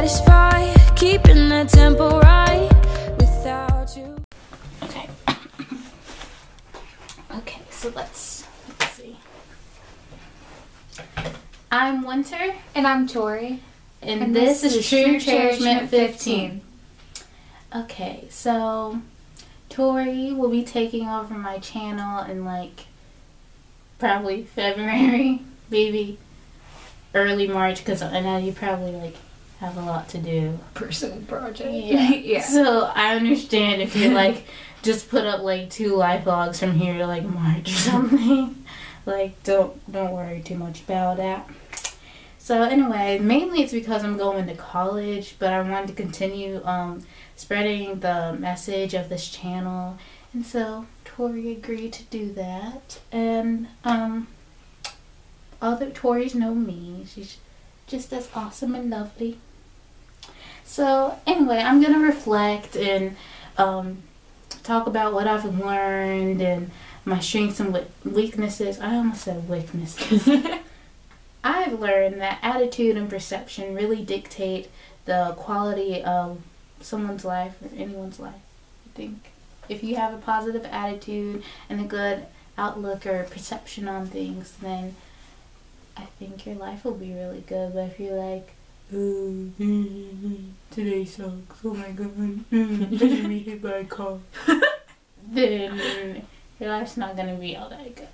satisfied, keeping the tempo right without you. Okay. Okay, so let's see. I'm Wynter. And I'm Tori. And this is TrueCherishment15. Okay, so Tori will be taking over my channel in like probably February, maybe early March, because I know you probably like have a lot to do. Personal project. Yeah. Yeah. So I understand if you're like just put up like 2 live vlogs from here to like March or something. Like don't worry too much about that. So anyway, mainly it's because I'm going to college, but I wanted to continue spreading the message of this channel, and so Tori agreed to do that. And all the Tories know me, she's just as awesome and lovely. So anyway, I'm gonna reflect and talk about what I've learned and my strengths and weaknesses. I almost said weaknesses. I've learned that attitude and perception really dictate the quality of someone's life or anyone's life. I think if you have a positive attitude and a good outlook or perception on things, then I think your life will be really good. But if you're like, oh, today sucks, oh my god, I'm gonna be hit by a car, then your life's not gonna be all that good.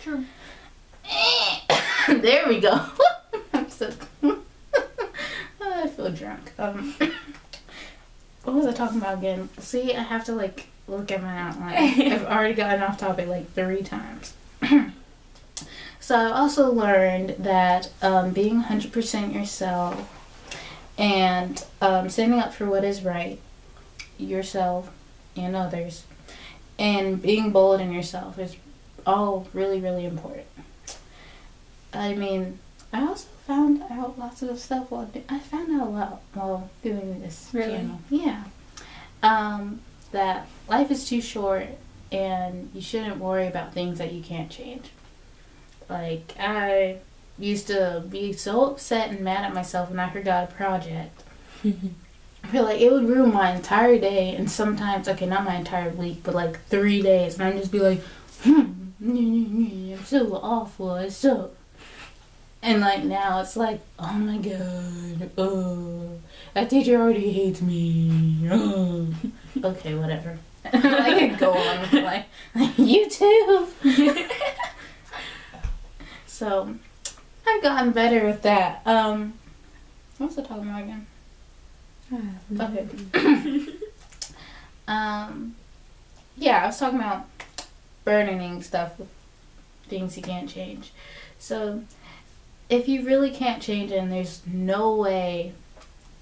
True. There we go. I'm so I feel drunk. What was I talking about again? See, I have to like look at my outline. I've already gotten off topic like 3 times. So I also learned that being 100% yourself and standing up for what is right, yourself and others, and being bold in yourself is all really, really important. I mean, I also found out lots of stuff I found out a lot while doing this channel. Yeah. That life is too short and you shouldn't worry about things that you can't change. Like, I used to be so upset and mad at myself when I forgot a project. I feel like it would ruin my entire day, and sometimes, okay, not my entire week, but like 3 days, and I'd just be like, I'm so awful, I suck. And like now it's like, oh my god, oh, that teacher already hates me, oh. Okay, whatever. I could go on with like you too. So I've gotten better with that. What was I talking about again? Okay. Yeah, I was talking about burdening stuff with things you can't change. So if you really can't change it and there's no way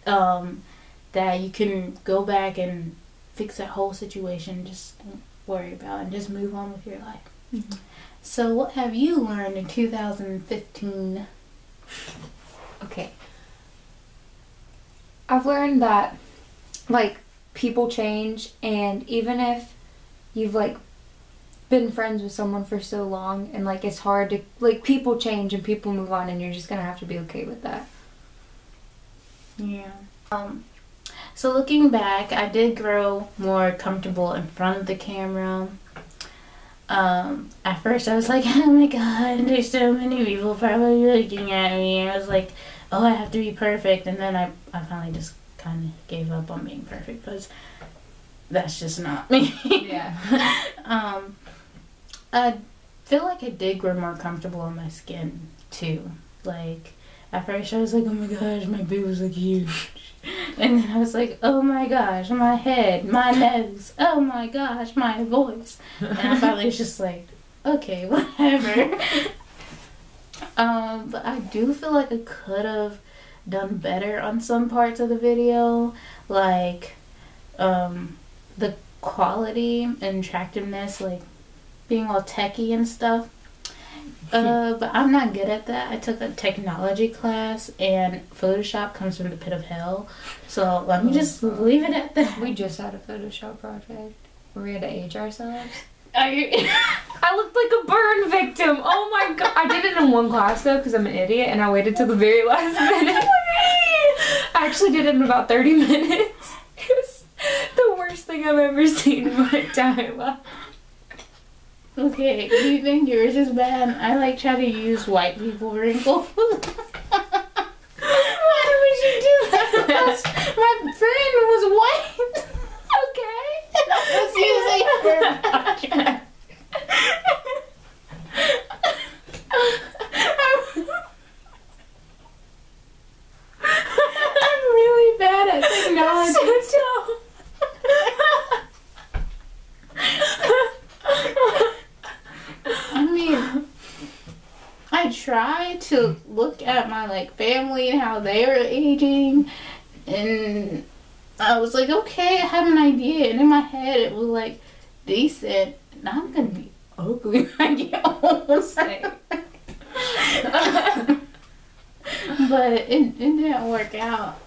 that you can go back and fix that whole situation, just don't worry about it and just move on with your life. Mm-hmm. So what have you learned in 2015? Okay. I've learned that, like, people change, and even if you've, like, been friends with someone for so long and like it's hard to, like, people change and people move on, and you're just gonna have to be okay with that. Yeah. So looking back, I did grow more comfortable in front of the camera. At first I was like, oh my god, there's so many people probably looking at me. I was like, oh, I have to be perfect, and then I finally just kind of gave up on being perfect because that's just not me. Yeah. I feel like I did grow more comfortable in my skin too. Like, at first I was like, oh my gosh, my boobs look huge. And then I was like, oh my gosh, my head, my nose, oh my gosh, my voice. And I finally was just like, okay, whatever. But I do feel like I could have done better on some parts of the video. Like, the quality and attractiveness, like, being all techie and stuff. But I'm not good at that. I took a technology class, and Photoshop comes from the pit of hell. So let me just leave it at that. We just had a Photoshop project where we had to age ourselves. I looked like a burn victim. Oh my god. I did it in one class though because I'm an idiot, and I waited till the very last minute. I actually did it in about 30 minutes. It was the worst thing I've ever seen in my entire life. Okay, do you think yours is bad? I like try to use white people wrinkles. Why would you do that? Because my friend was white. Okay. And I was using her. I'm really bad at technology. I mean, I try to look at my like family and how they are aging, and I was like, okay, I have an idea, and in my head it was like decent, and I'm gonna be ugly when I get old. But it didn't work out.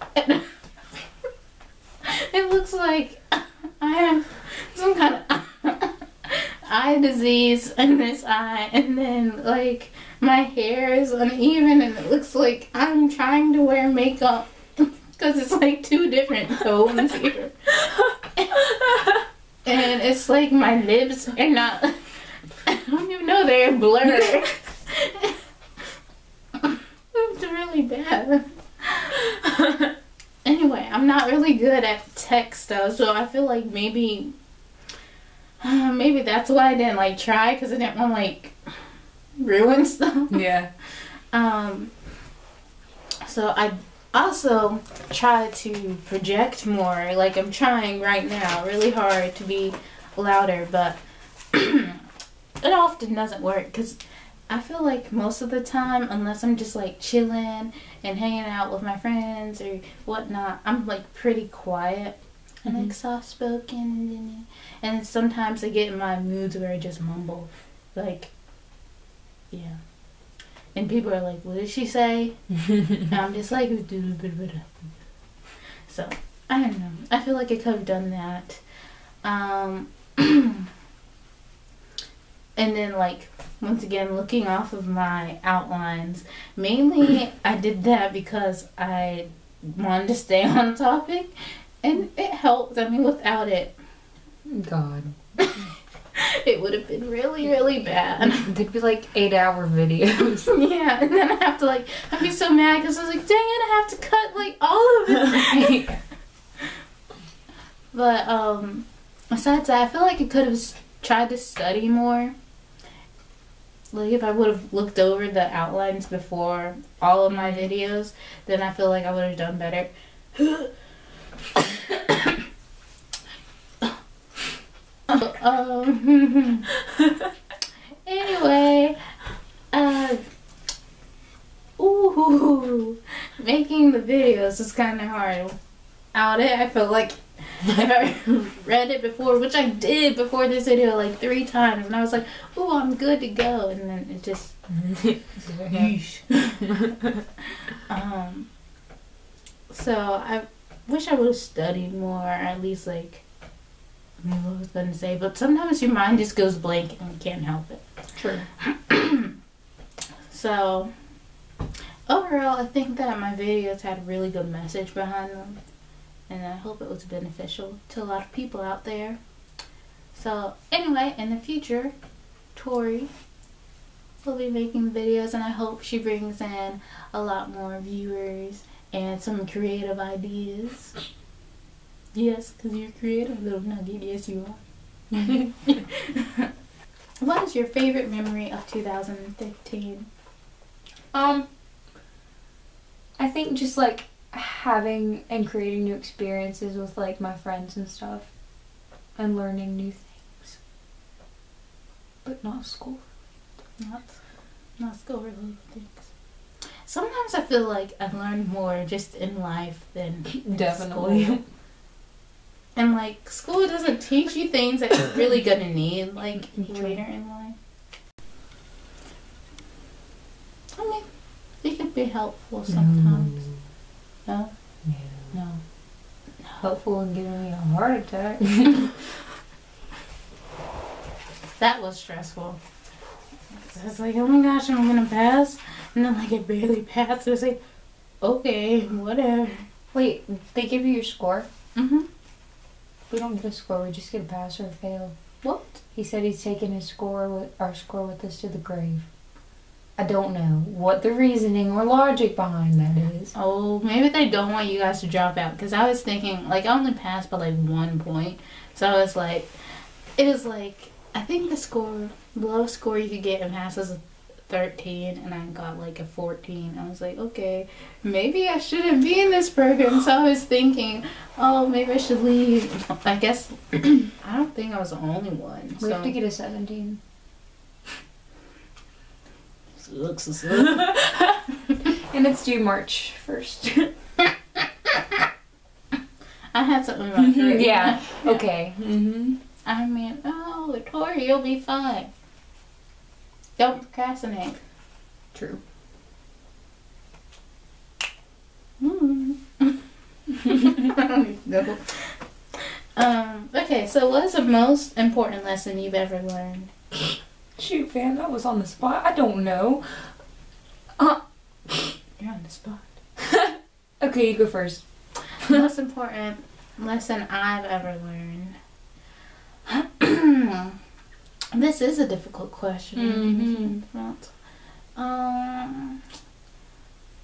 It looks like I have some kind of eye disease in this eye, and then like my hair is uneven, and it looks like I'm trying to wear makeup because it's like two different tones here. And it's like my lips are not, I don't even know, they're blurred. It's really bad. Anyway, I'm not really good at text though, so I feel like maybe that's why I didn't like try, because I didn't want to like ruin stuff. Yeah. So I also try to project more. Like I'm trying right now really hard to be louder, but it often doesn't work, because I feel like most of the time, unless I'm just like chilling and hanging out with my friends or whatnot, I'm like pretty quiet and like soft spoken, and sometimes I get in my moods where I just mumble, like, yeah. And people are like, what did she say? And I'm just like, so I don't know. I feel like I could have done that. And then like, once again, looking off of my outlines, mainly I did that because I wanted to stay on topic, and it helped. I mean, without it, God. it would have been really, really bad. They'd be like 8-hour videos. Yeah, and then I'd be so mad because I was like, dang it, I have to cut like all of it. But besides that, I feel like I could have tried to study more. Like if I would have looked over the outlines before all of my videos, then I feel like I would have done better. Anyway, making the videos is kind of hard. Without it, I feel like if I read it before, which I did before this video like 3 times, and I was like, ooh, I'm good to go, and then it just so I wish I would have studied more, or at least like, I don't know what I was gonna say, but sometimes your mind just goes blank and you can't help it. True. So overall, I think that my videos had a really good message behind them, and I hope it was beneficial to a lot of people out there. So anyway, in the future, Tori will be making videos, and I hope she brings in a lot more viewers and some creative ideas. Yes, because you're creative, little nugget. Yes, you are. What is your favorite memory of 2015? I think just like having and creating new experiences with like my friends and stuff, and learning new things, but not school. Not school related things. Sometimes I feel like I learn more just in life than Definitely. school. And like, school doesn't teach you things that you're really gonna need like later in life. I mean, it could be helpful sometimes. No? No. Helpful in giving me a heart attack. That was stressful. I was like, oh my gosh, am I gonna pass? And then like, I barely passed. I was like, okay, whatever. Wait, they give you your score? Mm-hmm. We don't get a score. We just get a pass or a fail. What? He said he's taking our score with us to the grave. I don't know what the reasoning or logic behind that is. Oh, maybe they don't want you guys to drop out. Because I was thinking, like, I only passed by, like, 1 point. So I was like, it was like, I think the lowest score you could get in pass was a 13. And I got, like, a 14. I was like, okay, maybe I shouldn't be in this program. So I was thinking, oh, maybe I should leave. I guess, I don't think I was the only one. We have to get a 17. Looks as And it's due March 1st. I had something about that. Yeah. Okay. Mm-hmm. I mean, oh, Tori, you'll be fine. Don't procrastinate. True. I don't even know. Okay, so what's the most important lesson you've ever learned? Shoot, fam, that was on the spot. I don't know. You're on the spot. Okay, you go first. Most important lesson I've ever learned. This is a difficult question.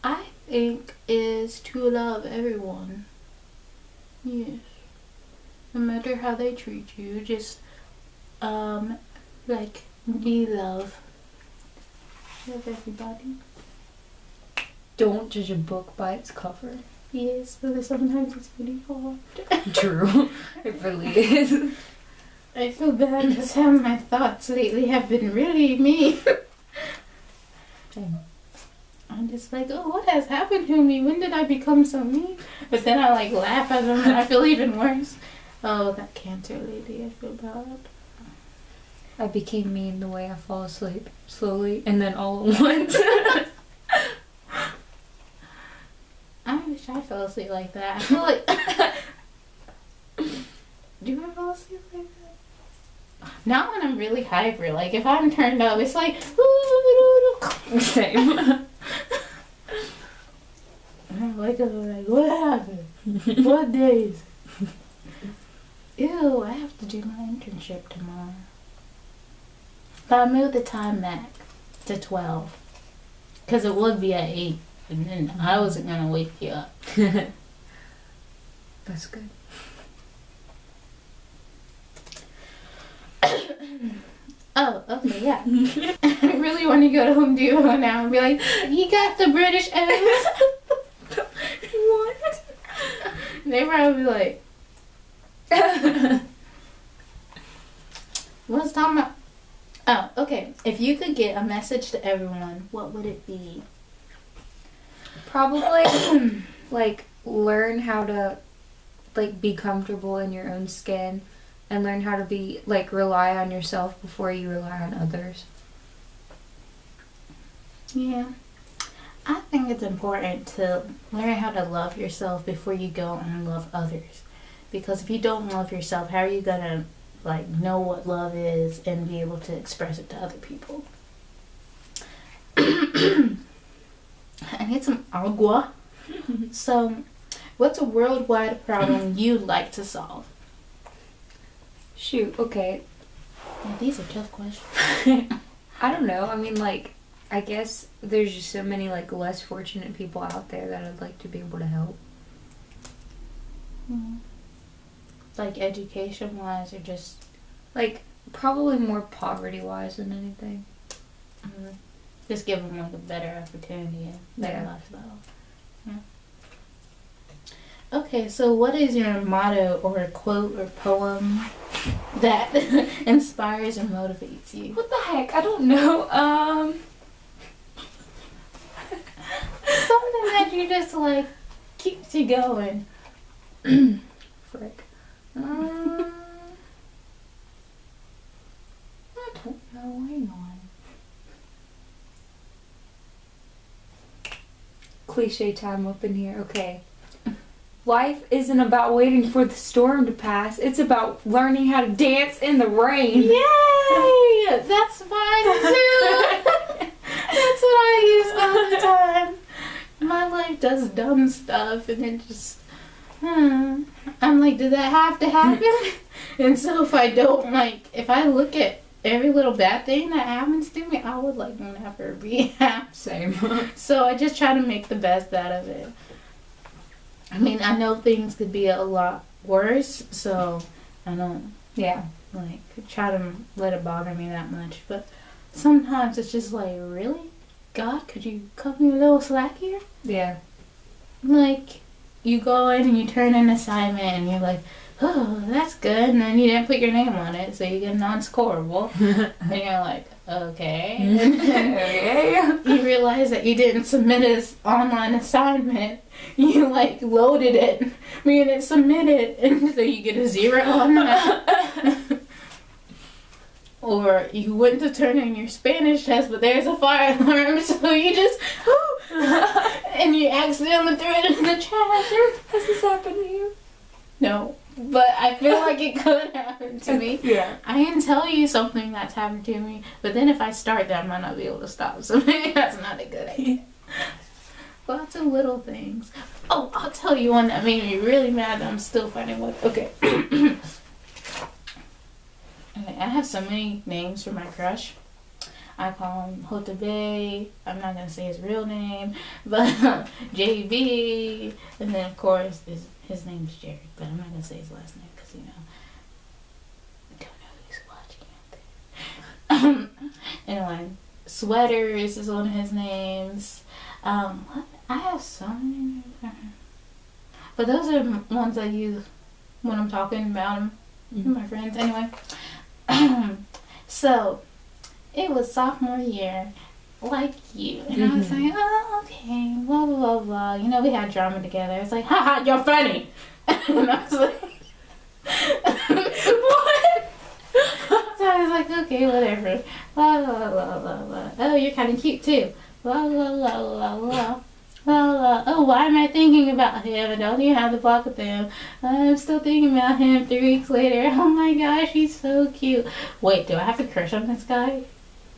I think is to love everyone. Yes. No matter how they treat you, just like be love. Love everybody. Don't judge a book by its cover. Yes, but sometimes it's really hard. True. It really is. I feel bad because some of my thoughts lately have been really mean. Same. I'm just like, oh, what has happened to me? When did I become so mean? But then I like laugh at them and I feel even worse. Oh, that cancer lady, I feel bad. I became mean the way I fall asleep slowly and then all at once. I wish I fell asleep like that. I feel like... Do you ever fall asleep like that? Not when I'm really hyper. Like, if I'm turned up, it's like... Same. And I wake up and I'm like, what happened? What days? Ew, I have to do my internship tomorrow. But I moved the time back to 12. Because it would be at 8. And then I wasn't going to wake you up. That's good. Oh, okay, yeah. I really want to go to Home Depot now and be like, you got the British eggs? What? They probably be like, what's talking about? Oh, okay. If you could get a message to everyone, what would it be? Probably, like, learn how to, like, be comfortable in your own skin and learn how to be, like, rely on yourself before you rely on others. Yeah. I think it's important to learn how to love yourself before you go and love others. Because if you don't love yourself, how are you going to, like, know what love is and be able to express it to other people? I need some agua. So, what's a worldwide problem you'd like to solve? Shoot, okay. Yeah, these are tough questions. I don't know. I mean, like, I guess there's just so many, like, less fortunate people out there that I'd like to be able to help. Like, education-wise or just... Like, probably more poverty-wise than anything. Just give them, like, a better opportunity and better lifestyle. Yeah. Okay, so what is your motto or a quote or poem that inspires and motivates you? What the heck? I don't know. Something that you just, like, keeps you going. Frick. I don't know. Hang on. Cliche time up in here. Okay. Life isn't about waiting for the storm to pass. It's about learning how to dance in the rain. Yay! That's mine too. That's what I use all the time. my life does dumb stuff, and it just, I'm like, did that have to happen? And so if I don't, like, if I look at every little bad thing that happens to me, I would, like, never be happy. Same. So I just try to make the best out of it. I mean, I know things could be a lot worse, so I don't, like, try to let it bother me that much. But sometimes it's just like, really? God, could you cut me a little slack here? Yeah. Like, you go in and you turn in an assignment and you're like, oh, that's good. And then you didn't put your name on it, so you get non-scorable. And you're like, okay. Okay. You realize that you didn't submit his online assignment. You, like, loaded it. You didn't submit it. And so you get a 0 on that. Or you went to turn in your Spanish test, but there's a fire alarm, so you just, and you accidentally threw it in the trash. Has this happened to you? No, but I feel like it could happen to me. Yeah. I can tell you something that's happened to me, but then if I start that, I might not be able to stop, so maybe that's not a good idea. Lots of little things. Oh, I'll tell you one that made me really mad that I'm still finding what. Okay. Okay, I have so many names for my crush. I call him Hotabe. I'm not going to say his real name, but JB. And then, of course, his name's Jared, but I'm not going to say his last name because, you know, I don't know who's watching out there. Anyway, Sweaters is one of his names. What? I have so many names. But those are ones I use when I'm talking about them with my friends. Anyway. So, it was sophomore year, like you, and I was like, oh, okay, blah, blah, blah, blah. You know, we had drama together. It's like, haha, you're funny. And I was like, what? So I was like, okay, whatever. Blah, blah, blah, blah, blah. Oh, you're kind of cute, too. Blah, blah, blah, blah, blah. Oh, why am I thinking about him? I don't even have to block with him. I'm still thinking about him 3 weeks later. Oh my gosh, he's so cute. Wait, do I have a crush on this guy?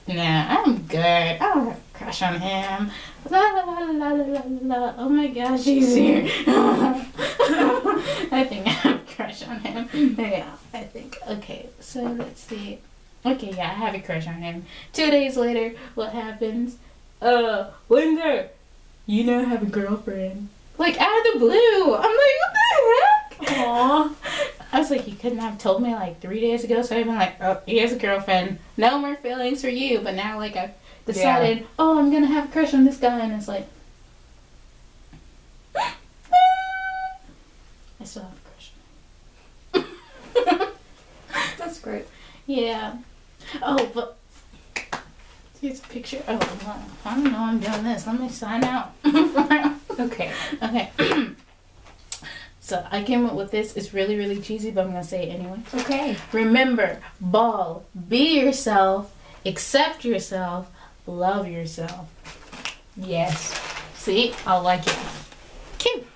Nah, I'm good. I don't have a crush on him. La la la la la la. Oh my gosh, he's here. I think I have a crush on him. Yeah, I think. Okay, so let's see. Okay, yeah, I have a crush on him. 2 days later, what happens? Wynter, you now have a girlfriend. Like, out of the blue. I'm like, what the heck? Aww. I was like, you couldn't have told me like 3 days ago, so I've been like, oh, he has a girlfriend. No more feelings for you. But now, like, I've decided, oh, I'm gonna have a crush on this guy, and it's like, I still have a crush on him. That's great. Yeah. Oh, but here's a picture. Oh, well, I don't know I'm doing this. Let me sign out. Okay. Okay. So I came up with this. It's really, really cheesy, but I'm going to say it anyway. Okay. Remember, ball, be yourself, accept yourself, love yourself. Yes. See? I like it. Cute.